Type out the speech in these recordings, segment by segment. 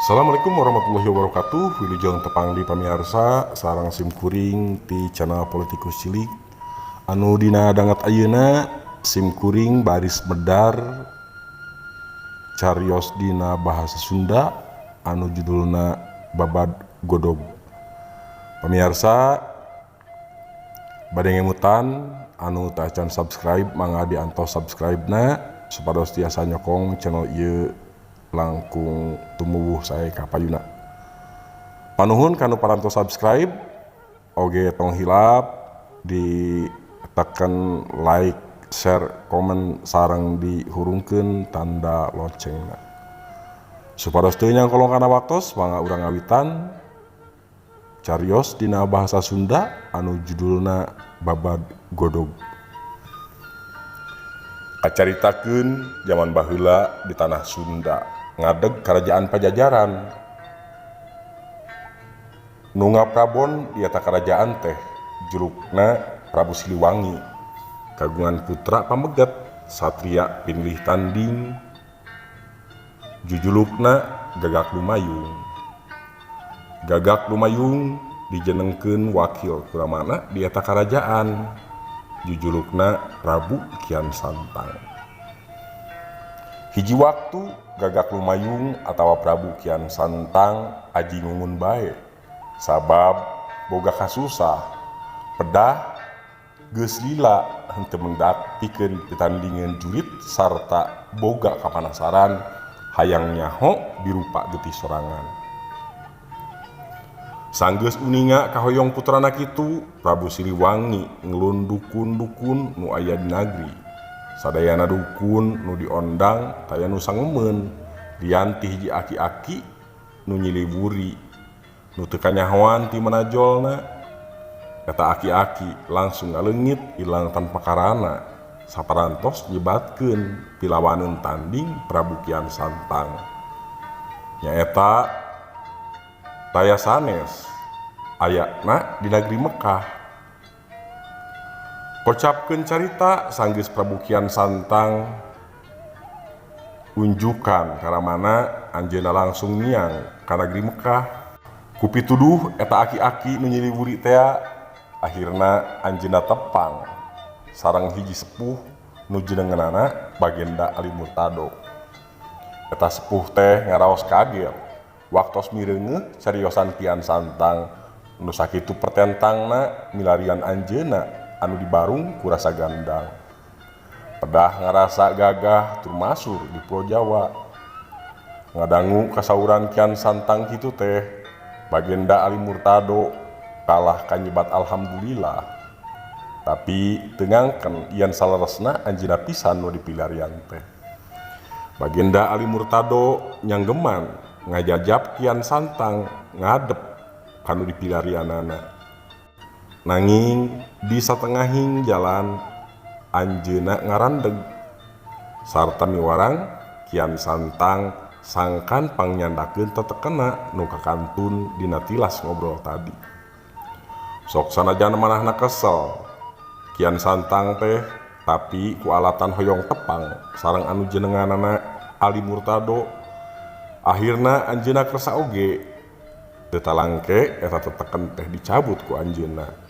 Assalamualaikum warahmatullahi wabarakatuh. Wilujeng tepang di pamirsa sareng simkuring di channel Politikus Cilik. Anu dina dangat ayeuna simkuring baris medar carios dina bahasa Sunda anu judulna Babad Godog. Pamirsa bade ngemutan anu teu acan subscribe mangga diantos subscribe-na supados tiasa nyokong channel ieu langkung tumuwuh sae ka payuna. Panuhun kanu parantos subscribe oge tong hilap ditekan like, share, komen sareng dihurungkeun tanda loncengna. Supados teu nyangkolong kana waktos mangga urang ngawitan carios dina bahasa Sunda anu judulna Babad Godog. Kacaritakeun zaman baheula di tanah Sunda ngadeg kerajaan Pajajaran. Nu ngaprabon di eta kerajaan teh jurukna Prabu Siliwangi kagungan putra pameget satria pinlih tanding jujulukna Gagak Lumayung. Gagak Lumayung dijenengkeun wakil kuramana di eta kerajaan jujulukna Prabu Kian Santang. Hiji waktu Gagak Lumayung atawa Prabu Kian Santang aji ngungun bae sabab boga kasusah pedah geus lila henteu mendak pikeun pitandingan jurit sarta boga kapanasaran hayang nyaho dirupa getih sorangan. Sanggeus uninga kahoyong putrana kitu Prabu Siliwangi ngelun dukun-dukun nu aya di nagri. Sadayana dukun nu diondang taya nu sangemeun dianti hiji aki-aki nu nyiliburi nu teu kanyahoan ti manajolna. Eta aki-aki langsung ngaleungit ilang tanpa karana saparantos nyebatkeun pilawaneun tanding Prabu Kian Santang. Nyaeta taya sanes ayana di negeri Mekah. Kocapkeun carita sanggeus Prabu Kian Santang unjukan karamana anjeunna langsung niang ka negeri Mekah. Ku pituduh eta aki-aki nu nyiliburi teh akhirna anjeunna tepang sareng hiji sepuh nu jenenganna Bagenda Ali Murtado. Eta sepuh teh ngaraos kaget waktos mireungeuh cariosan Kian Santang nu sakitu pertentangna milarian anjeunna anu dibarung ku rasa gandang. Pedah ngarasa gagah tur masur di Pulau Jawa. Ngadangu kasauran Kian Santang kitu teh Bagenda Ali Murtado kalah kanyebat alhamdulillah. Tapi teu ngangken yen saleresna anjeunna pisan nu dipilarian teh. Bagenda Ali Murtado nyanggeman ngajajab Kian Santang ngadep kanu dipilarianana. Nanging di satengahing jalan anjeunna ngarandeg sarta miwarang Kian Santang sangkan pangnyandakeun tetekena nu kakantun dina tilas ngobrol tadi. Sok sanajan manahna kesel Kian Santang teh tapi ku alatan hoyong tepang sareng anu jenenganana Ali Murtado akhirna anjeunna kersa oge teu talangke eta teteken teh dicabut ku anjeunna.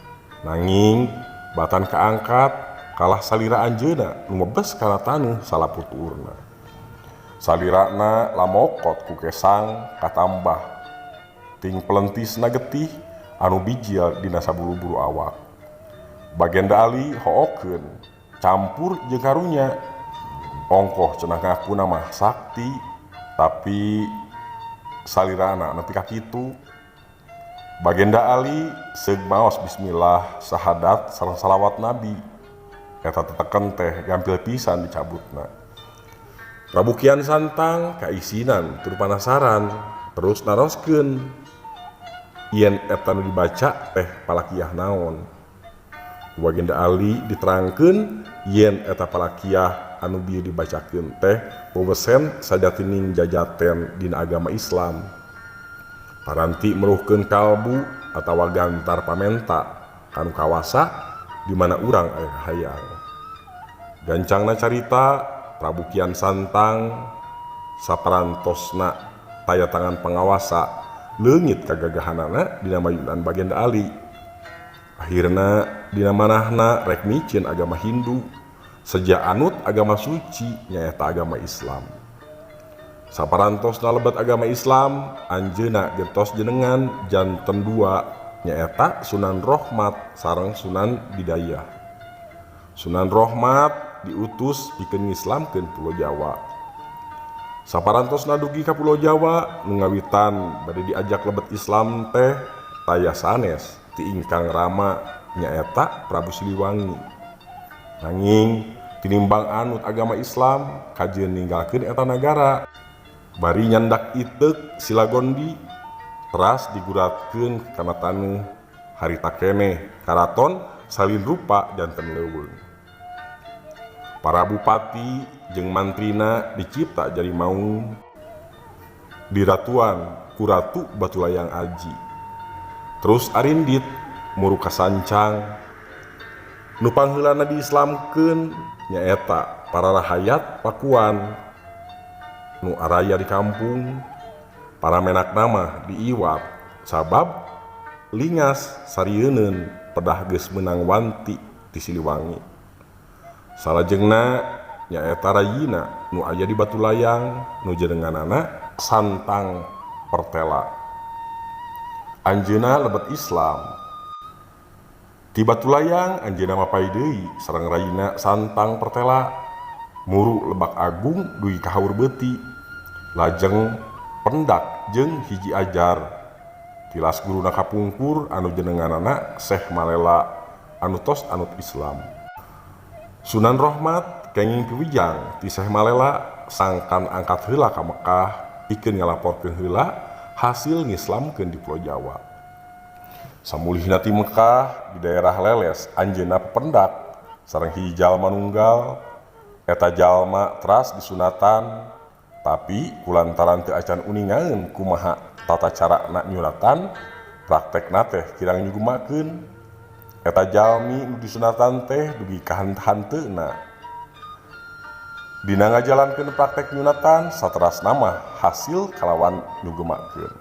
Nanging batan kaangkat kalah salira anjeunna nu mebes kana taneuh salaputurna. Salirana lamokot ku kesang katambah ting pelentisna getih anu bijil dina saburu-buru awak. Bagenda Ali hookeun campur jeung karunya ongkoh cenah ngakuna mah sakti tapi salirana nepi ka kitu. Bagenda Ali seug maos bismillah sahadat sareng salawat Nabi. Eta teteken teh gampil pisan dicabutna. Prabu Kian Santang kaisinan tur panasaran terus naroskeun yen eta nu dibaca teh palakiah naon. Bagenda Ali diterangkeun yen eta palakiah anu bieu dibacakeun teh bobesen sajatining jajaten dina agama Islam. Paranti meruhkeun kalbu atawa gantar pamenta kanu kawasa di mana urang aya hayang. Gancangna carita Prabu Kian Santang saparantosna taya tangan pengawasa leungit kagagahanana dina mayunan bagenda Ali. Akhirna dina manahna rek micieun agama Hindu, sejak anut agama suci nyaeta agama Islam. Saparantosna lebat agama Islam, anjeunna gentos jenengan janten dua nyaeta Sunan Rohmat sareng Sunan Bidayah. Sunan Rohmat diutus pikeun ngislamkeun Pulo Jawa. Saparantosna dugi ka Pulo Jawa nu ngawitan bade diajak lebet Islam teh taya sanes ti ingkang rama nyaeta Prabu Siliwangi. Nanging tinimbang anut agama Islam kajeun ninggalkeun eta nagara. Bari nyandak iteuk Silagondi teras diguratkeun kana taneuh harita keneh karaton salin rupa janten leuweung. Para bupati jeung mantrina dicipta jadi maung diratuan ku Ratu Batulayang Aji. Terus arindit muru kasancang nu pangheulana diislamkeun nyaeta para rahayat Pakuan nu araya di kampung, para menak nama diiwat sabab lingas sarieun pedah geus meunang wanti ti Siliwangi. Salajengna nyaeta rayina nu aya di Batulayang nu jenenganana Santang Pertela. Anjeunna lebet Islam. Ti Batulayang anjeunna mapai deui sareng rayina Santang Pertela muru Lebak Agung dugi ka Haur Beuti. Lajeng pendak jeung hiji ajar tilas guruna kapungkur anu jenenganana Syekh Malela anu tos anut Islam. Sunan Rohmat kenging piwijang ti Syekh Malela sangkan angkat heula ka Mekah pikeun ngalaporkeun heula hasil ngislamkeun di Pulau Jawa. Samulihna ti Mekah di daerah Leles anjeunna pendak sareng hiji jalma nunggal eta jalma teras disunatan. Tapi kulantaran teu acan uningaeun kumaha tata carana nyuratan, praktekna teh kirang nyugumakeun. Eta jalmi nu disunatan teh dugi ka hanteuna. Dina ngajalankeun praktek nyunatan saterasna mah hasil kalawan nyugumakeun.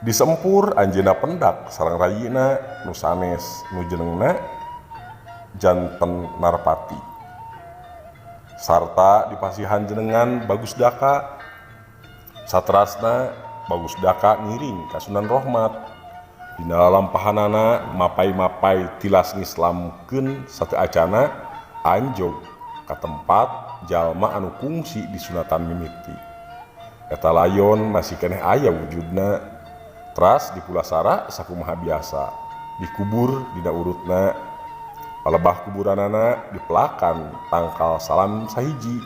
Disempur anjeunna pendak sareng rayina nu sanes nu jenengna Janten Narpati. Sarta dipasihan jenengan Bagus Daka. Saterasna Bagus Daka ngiring ka Sunan Rohmat. Dina lampahanana mapai-mapai tilas ngislamkeun sateuacana anjog ka tempat jalma anu kungsi di sunatan mimiti. Eta layon masih keneh aya wujudna. Teras dipulasara sakumaha biasa. Dikubur dina urutna. Palebah kuburanana dipelakan tangkal salam sahiji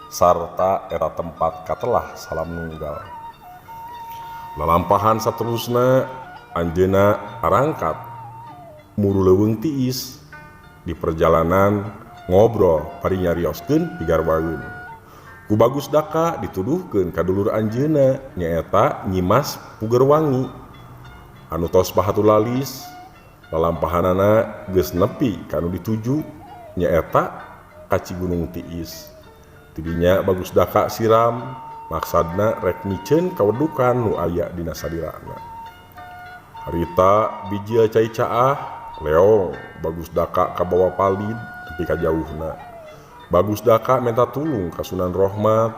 sarta era tempat katelah salam nunggal. Lalampahan saterusna anjeunna arangkat muru leuweung tiis di perjalanan ngobrol pari nyarioskeun pigarwaeun. Ku Bagus Daka dituduhkeun ka dulur anjeunna nyaeta Nyimas Pugerwangi anu tos bahatulalis. Lalampahanana geus nepi kanu dituju nyaeta ka Cigunung Tiis. Tidinya Bagus Daka siram maksadna rek micieun kawedukan nu aya dina sadirana. Harita bijil cai caah leong Bagus Daka kabawa palid nepi ka jauhna. Bagus Daka minta tulung ka Sunan Rohmat.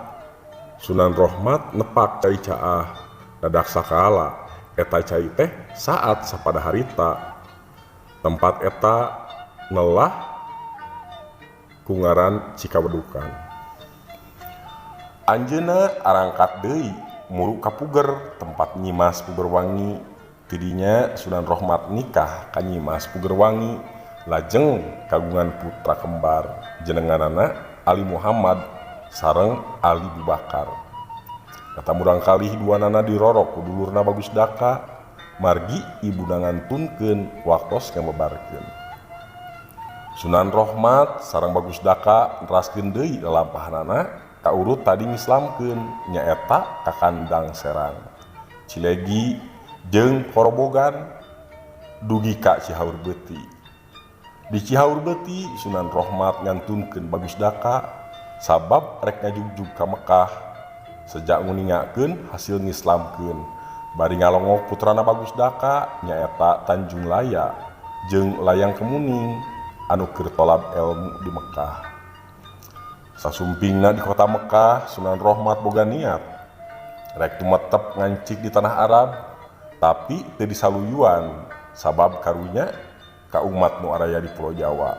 Sunan Rohmat nepak cai caah dadak sakala eta cai teh saat sapada harita. Tempat eta ngelah kungaran Cikawedukan. Anjeunna arangkat deui muru ka Puger tempat Nyimas Pugerwangi. Tidinya Sunan Rohmat nikah ka Nyimas Pugerwangi. Lajeng kagungan putra kembar jenenganana Ali Muhammad sareng Ali Bubakar. Kata murang kalih duanana dirorok ku dulurna Bagus Daka. Margi ibuna ngantunkeun waktos ngabebarkeun. Sunan Rohmat sareng Bagus Daka neraskeun deui lalampahanana ka urut tadi ngislamkeun nyaeta ka Kandang Serang, Cilegi jeung Korobogan dugi ka Cihaur Beuti. Di Cihaur Beuti Sunan Rohmat ngantunkeun Bagus Daka sabab rek ngajugjug ka Mekah sejak nguningakeun hasil ngislamkeun bari ngalongok putrana Bagus Daka nyaeta Tanjung Laya jeung Layang Kemuning anu keur tolab elmu di Mekah. Sasumpingna di kota Mekah Sunan Rohmat boga niat rek tumetep ngancik di tanah Arab tapi teu disaluyuan sabab karunya ka umat nu araya di Pulau Jawa.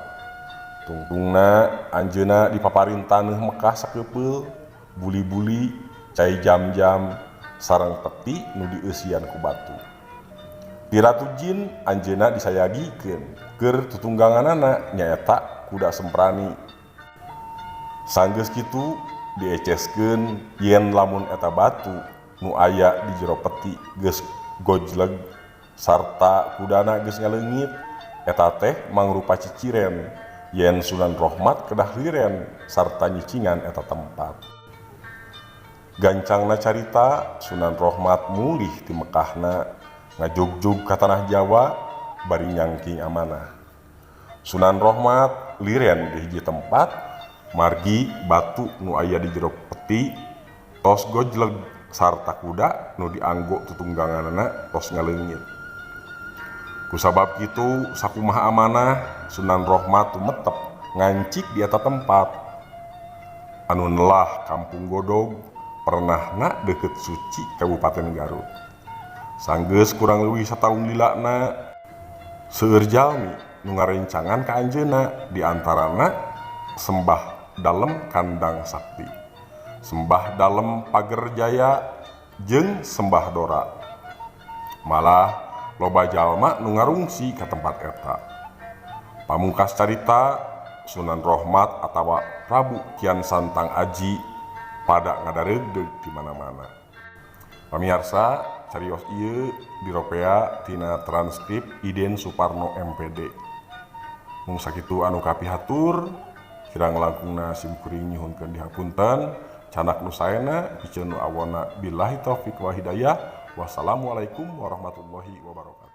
Tungtungna anjeunna dipaparin taneuh Mekah sakeupeuh, buli-buli, cai jam-jam, sareng peti nu dieusian ku batu. Ti Ratu Jin anjeunna disayagikeun keur tutungganganana nyaeta kuda semprani. Sanggeus kitu dieceskeun yen lamun eta batu nu aya di jero peti geus gojleg sarta kudana geus ngaleungit, eta teh mangrupa ciciren yen Sunan Rohmat kedah liren sarta nyicingan eta tempat. Gancangna carita Sunan Rohmat mulih ti Mekahna ngajugjug ka tanah Jawa bari nyangking amanah. Sunan Rohmat liren di hiji tempat margi batu nu aya di jero peti tos gojleg sarta kuda nu dianggo tutungganganna tos ngaleungit. Kusabab kitu sakumaha amanah Sunan Rohmat tumetep ngancik di eta tempat anu neulah Kampung Godog pernahna deukeut Suci Kabupaten Garut. Sanggeus kurang leuwih sataun lilana seueur jalmi nu ngarencangan ka anjeunna di antarana Sembah Dalem Kandang Sakti, Sembah Dalem Pager Jaya jeung Sembah Dora. Malah loba jalma nu ngarungsi ka tempat eta. Pamungkas carita Sunan Rohmat atawa Prabu Kian Santang Aji pada ngadareugdeug di mana-mana. Pamirsa, carios ieu diropea tina transkrip Iden Suparno MPD. Mung sakitu anu kapihatur, kirang langkungna simkuring nyuhunkeun dihapunten, canak nu saena pikeun nu awona billahi taufik wa hidayah. Wassalamualaikum warahmatullahi wabarakatuh.